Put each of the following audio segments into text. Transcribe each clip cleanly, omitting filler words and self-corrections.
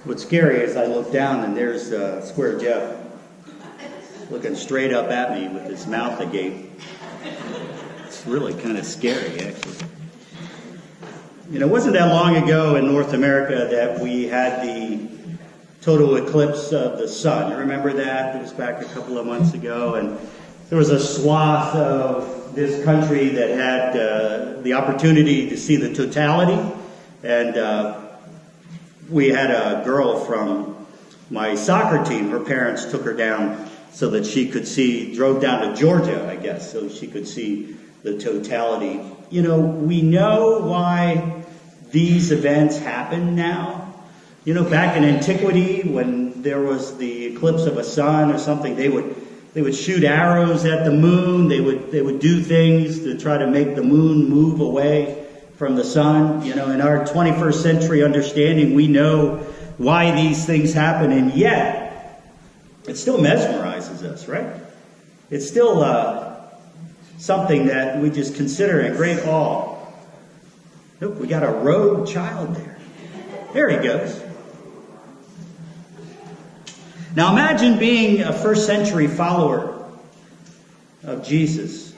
What's scary is I look down and there's Square Jeff looking straight up at me with his mouth agape. It's really kind of scary, actually. You know, it wasn't that long ago in North America that we had the total eclipse of the sun. You remember that? It was back a couple of months ago, and there was a swath of this country that had the opportunity to see the totality. And we had a girl from my soccer team. Her parents took her down so that she could see, drove down to Georgia, I guess, so she could see the totality. You know, we know why these events happen now. You know, back in antiquity, when there was the eclipse of a sun or something, they would shoot arrows at the moon. They would do things to try to make the moon move away from the sun. You know, in our 21st century understanding, we know why these things happen, and yet it still mesmerizes us, right? It's still something that we just consider in great awe. Look, we got a rogue child there. There he goes. Now imagine being a first century follower of Jesus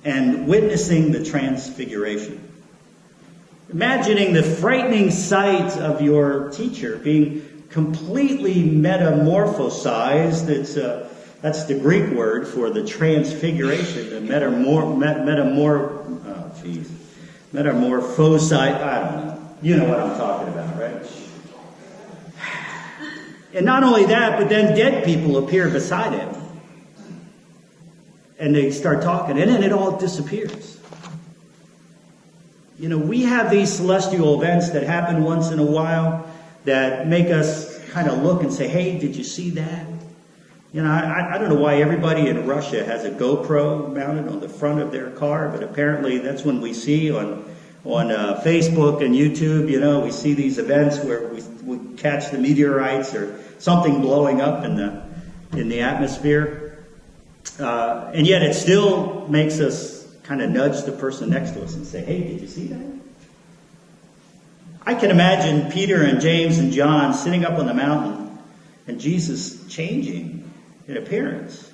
and witnessing the transfiguration. Imagining the frightening sight of your teacher being completely metamorphosized. That's the Greek word for the transfiguration, the metamorphosite. I don't know. You know what I'm talking about, right? And not only that, but then dead people appear beside him. And they start talking, and then it all disappears. You know, we have these celestial events that happen once in a while that make us kind of look and say, hey, did you see that? You know, I don't know why everybody in Russia has a GoPro mounted on the front of their car, but apparently that's when we see on Facebook and YouTube, you know, we see these events where we catch the meteorites or something blowing up in the atmosphere. And yet it still makes us kind of nudge the person next to us and say, hey, did you see that? I can imagine Peter and James and John sitting up on the mountain and Jesus changing in appearance.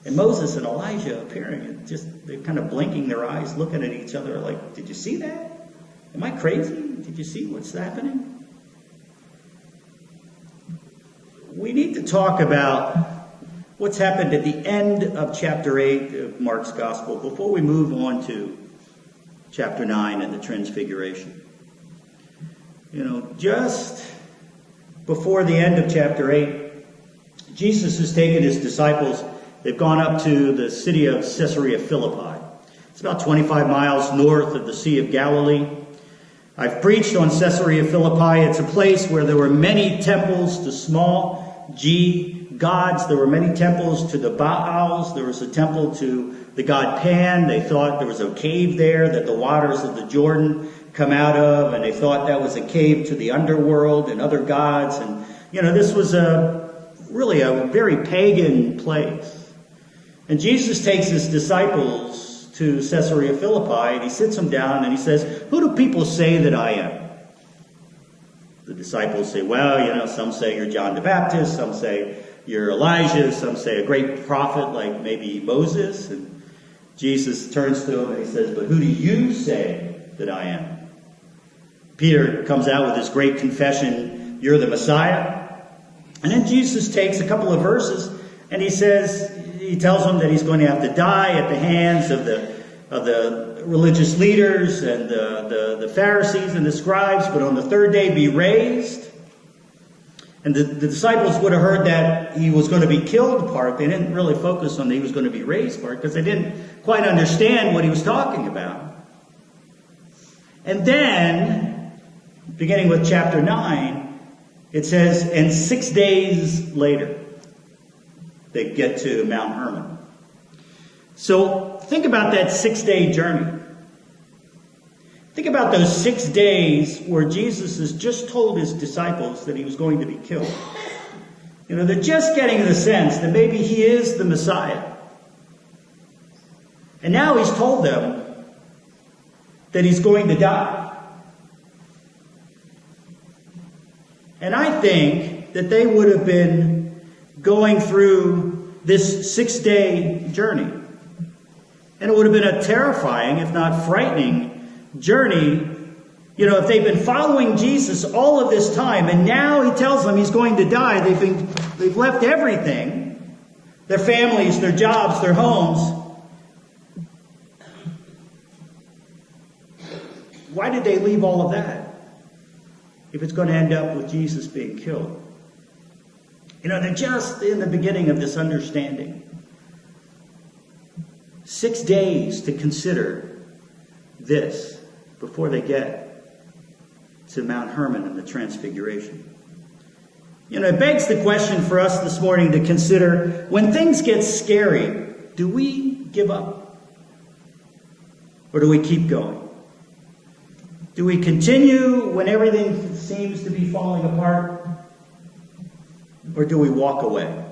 And Moses and Elijah appearing and they're kind of blinking their eyes, looking at each other like, did you see that? Am I crazy? Did you see what's happening? We need to talk about what's happened at the end of chapter 8 of Mark's Gospel before we move on to chapter 9 and the Transfiguration. You know, just before the end of chapter 8, Jesus has taken his disciples. They've gone up to the city of Caesarea Philippi. It's about 25 miles north of the Sea of Galilee. I've preached on Caesarea Philippi. It's a place where there were many temples to small g gods. There were many temples to the Baals. There was a temple to the god Pan. They thought there was a cave there that the waters of the Jordan come out of, and they thought that was a cave to the underworld and other gods. And, you know, this was really a very pagan place. And Jesus takes his disciples to Caesarea Philippi, and he sits them down and he says, who do people say that I am? The disciples say, well, you know, some say you're John the Baptist, some say you're Elijah, some say a great prophet like maybe Moses. And Jesus turns to them and he says, but who do you say that I am? Peter comes out with this great confession, you're the Messiah. And then Jesus takes a couple of verses and he tells them that he's going to have to die at the hands of the religious leaders and the Pharisees and the scribes, but on the third day be raised. And the disciples would have heard that he was going to be killed part. They didn't really focus on that he was going to be raised part because they didn't quite understand what he was talking about. And then, beginning with chapter 9, it says, and 6 days later, they get to Mount Hermon. So think about that 6-day journey. Think about those 6 days where Jesus has just told his disciples that he was going to be killed. You know, they're just getting the sense that maybe he is the Messiah. And now he's told them that he's going to die. And I think that they would have been going through this 6-day journey. And it would have been a terrifying, if not frightening, journey. You know, if they've been following Jesus all of this time, and now he tells them he's going to die, they've left everything, their families, their jobs, their homes. Why did they leave all of that if it's going to end up with Jesus being killed? You know, they're just in the beginning of this understanding. 6 days to consider this before they get to Mount Hermon and the Transfiguration. You know, it begs the question for us this morning to consider, when things get scary, do we give up? Or do we keep going? Do we continue when everything seems to be falling apart? Or do we walk away?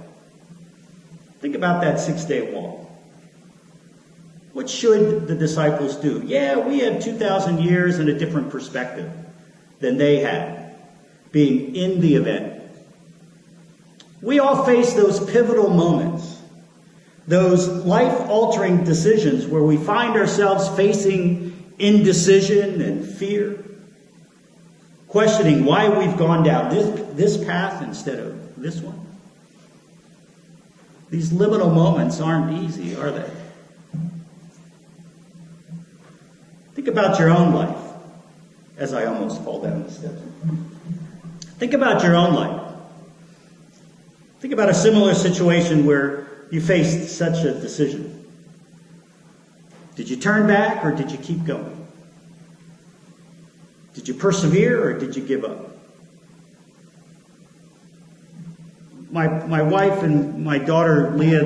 Think about that 6-day walk. What should the disciples do? Yeah, we had 2,000 years and a different perspective than they had, being in the event. We all face those pivotal moments, those life-altering decisions where we find ourselves facing indecision and fear, questioning why we've gone down this path instead of this one. These liminal moments aren't easy, are they? Think about your own life, as I almost fall down the steps. Think about your own life. Think about a similar situation where you faced such a decision. Did you turn back or did you keep going? Did you persevere or did you give up? My wife and my daughter, Leah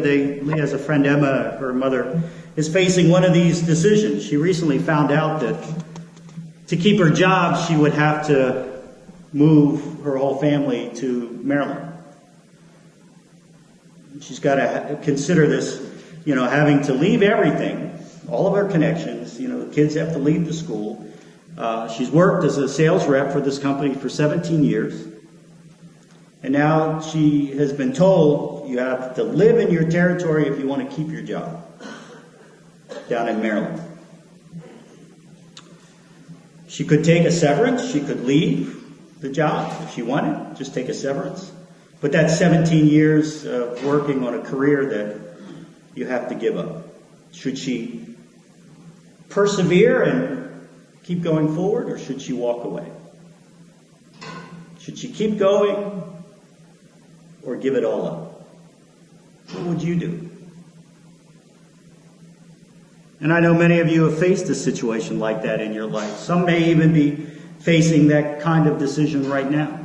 has a friend, Emma, her mother, is facing one of these decisions. She recently found out that to keep her job, she would have to move her whole family to Maryland. She's got to consider this, you know, having to leave everything, all of her connections. You know, the kids have to leave the school. She's worked as a sales rep for this company for 17 years. And now she has been told you have to live in your territory if you want to keep your job down in Maryland. She could take a severance. She could leave the job if she wanted, just take a severance. But that's 17 years of working on a career that you have to give up. Should she persevere and keep going forward, or should she walk away? Should she keep going or give it all up? What would you do? And I know many of you have faced a situation like that in your life. Some may even be facing that kind of decision right now.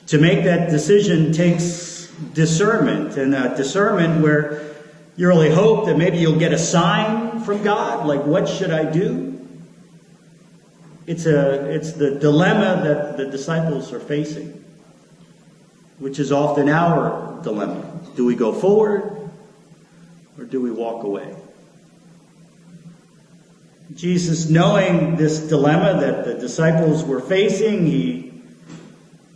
To make that decision takes discernment, and discernment where you really hope that maybe you'll get a sign from God, like, what should I do? It's the dilemma that the disciples are facing, which is often our dilemma. Do we go forward or do we walk away? Jesus, knowing this dilemma that the disciples were facing, he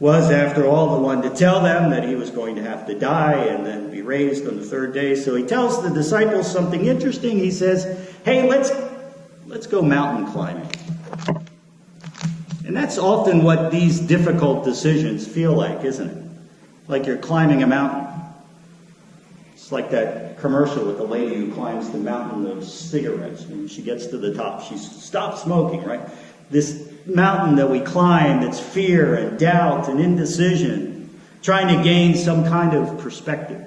was, after all, the one to tell them that he was going to have to die and then be raised on the third day. So he tells the disciples something interesting. He says, hey, let's go mountain climbing. And that's often what these difficult decisions feel like, isn't it? Like you're climbing a mountain. It's like that commercial with the lady who climbs the mountain of cigarettes. When she gets to the top, she stops smoking, right? This mountain that we climb, that's fear and doubt and indecision, trying to gain some kind of perspective.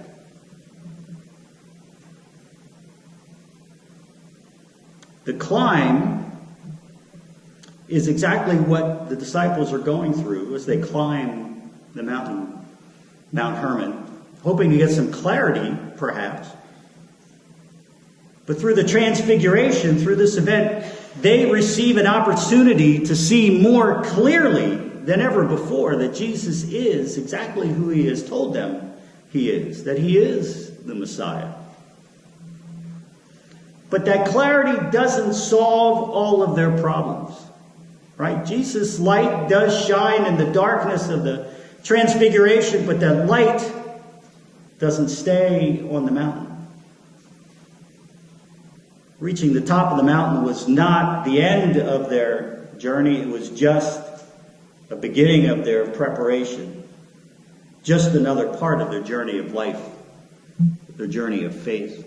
The climb is exactly what the disciples are going through as they climb the mountain, Mount Hermon, hoping to get some clarity, perhaps. But through the Transfiguration, through this event, they receive an opportunity to see more clearly than ever before that Jesus is exactly who he has told them he is, that he is the Messiah. But that clarity doesn't solve all of their problems. Right? Jesus' light does shine in the darkness of the transfiguration, but that light doesn't stay on the mountain. Reaching the top of the mountain was not the end of their journey. It was just the beginning of their preparation. Just another part of their journey of life, their journey of faith.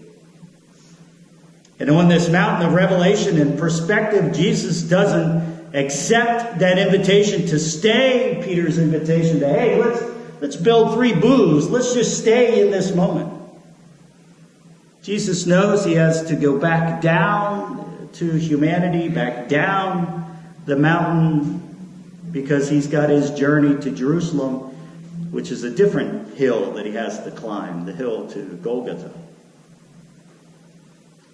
And on this mountain of revelation and perspective, Jesus doesn't accept that invitation to stay, Peter's invitation to, hey, let's build 3 booths. Let's just stay in this moment. Jesus knows he has to go back down to humanity, back down the mountain, because he's got his journey to Jerusalem, which is a different hill that he has to climb, the hill to Golgotha.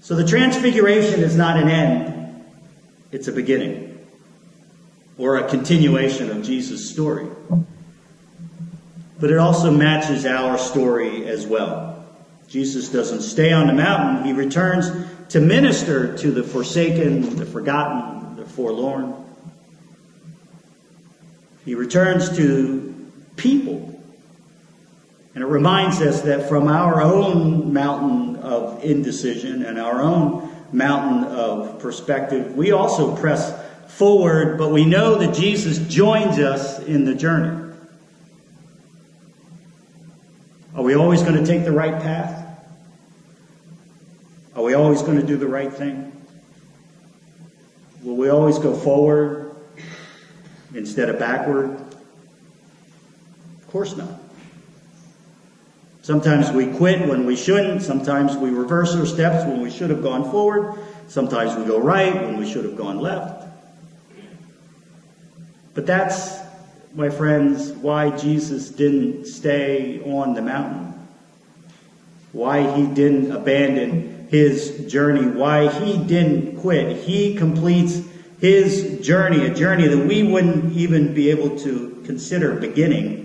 So the transfiguration is not an end, it's a beginning, or a continuation of Jesus' story. But it also matches our story as well. Jesus doesn't stay on the mountain. He returns to minister to the forsaken, the forgotten, the forlorn. He returns to people. And it reminds us that from our own mountain of indecision and our own mountain of perspective, we also press forward, but we know that Jesus joins us in the journey. Are we always going to take the right path? Are we always going to do the right thing? Will we always go forward instead of backward? Of course not. Sometimes we quit when we shouldn't. Sometimes we reverse our steps when we should have gone forward. Sometimes we go right when we should have gone left. But that's, my friends, why Jesus didn't stay on the mountain. Why he didn't abandon his journey. Why he didn't quit. He completes his journey, a journey that we wouldn't even be able to consider beginning.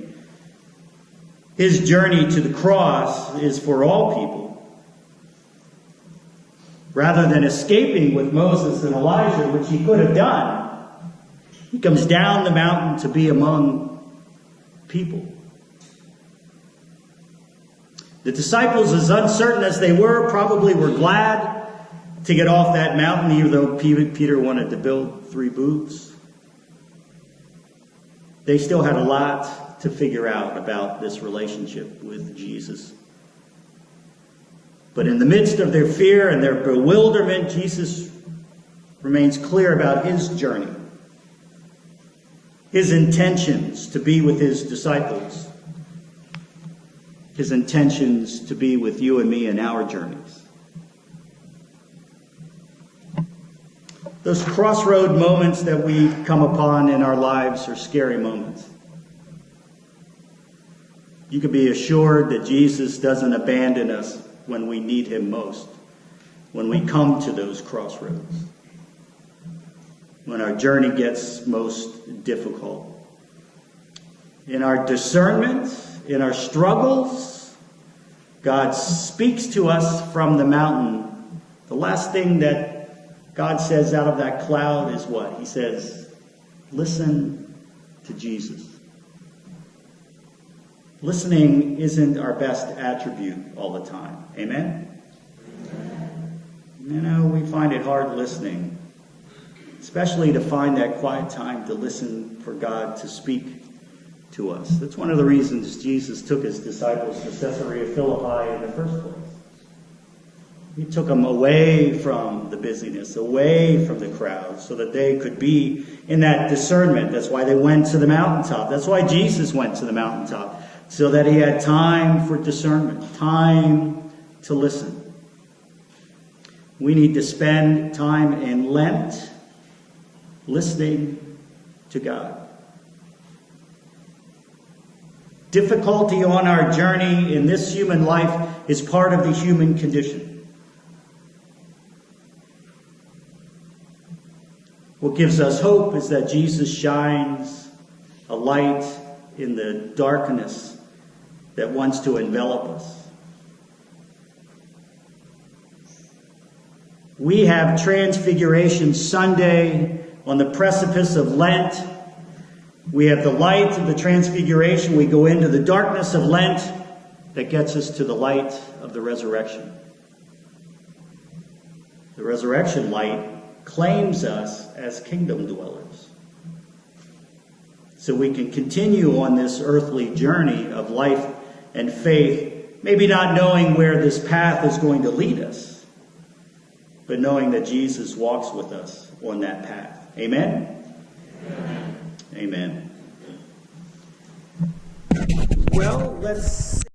His journey to the cross is for all people. Rather than escaping with Moses and Elijah, which he could have done, he comes down the mountain to be among people. The disciples, as uncertain as they were, probably were glad to get off that mountain, even though Peter wanted to build 3 booths. They still had a lot to figure out about this relationship with Jesus. But in the midst of their fear and their bewilderment, Jesus remains clear about his journey, his intentions to be with his disciples, his intentions to be with you and me in our journeys. Those crossroad moments that we come upon in our lives are scary moments. You can be assured that Jesus doesn't abandon us when we need him most, when we come to those crossroads, when our journey gets most difficult. In our discernment, in our struggles, God speaks to us from the mountain. The last thing that God says out of that cloud is what? He says, listen to Jesus. Listening isn't our best attribute all the time. Amen? You know, we find it hard listening, especially to find that quiet time to listen for God to speak to us. That's one of the reasons Jesus took his disciples to Caesarea Philippi in the first place. He took them away from the busyness, away from the crowd, so that they could be in that discernment. That's why they went to the mountaintop. That's why Jesus went to the mountaintop, so that he had time for discernment, time to listen. We need to spend time in Lent listening to God. Difficulty on our journey in this human life is part of the human condition. What gives us hope is that Jesus shines a light in the darkness that wants to envelop us. We have Transfiguration Sunday on the precipice of Lent. We have the light of the transfiguration. We go into the darkness of Lent that gets us to the light of the resurrection. The resurrection light claims us as kingdom dwellers. So we can continue on this earthly journey of life and faith, maybe not knowing where this path is going to lead us, but knowing that Jesus walks with us on that path. Amen? Amen. Well, let's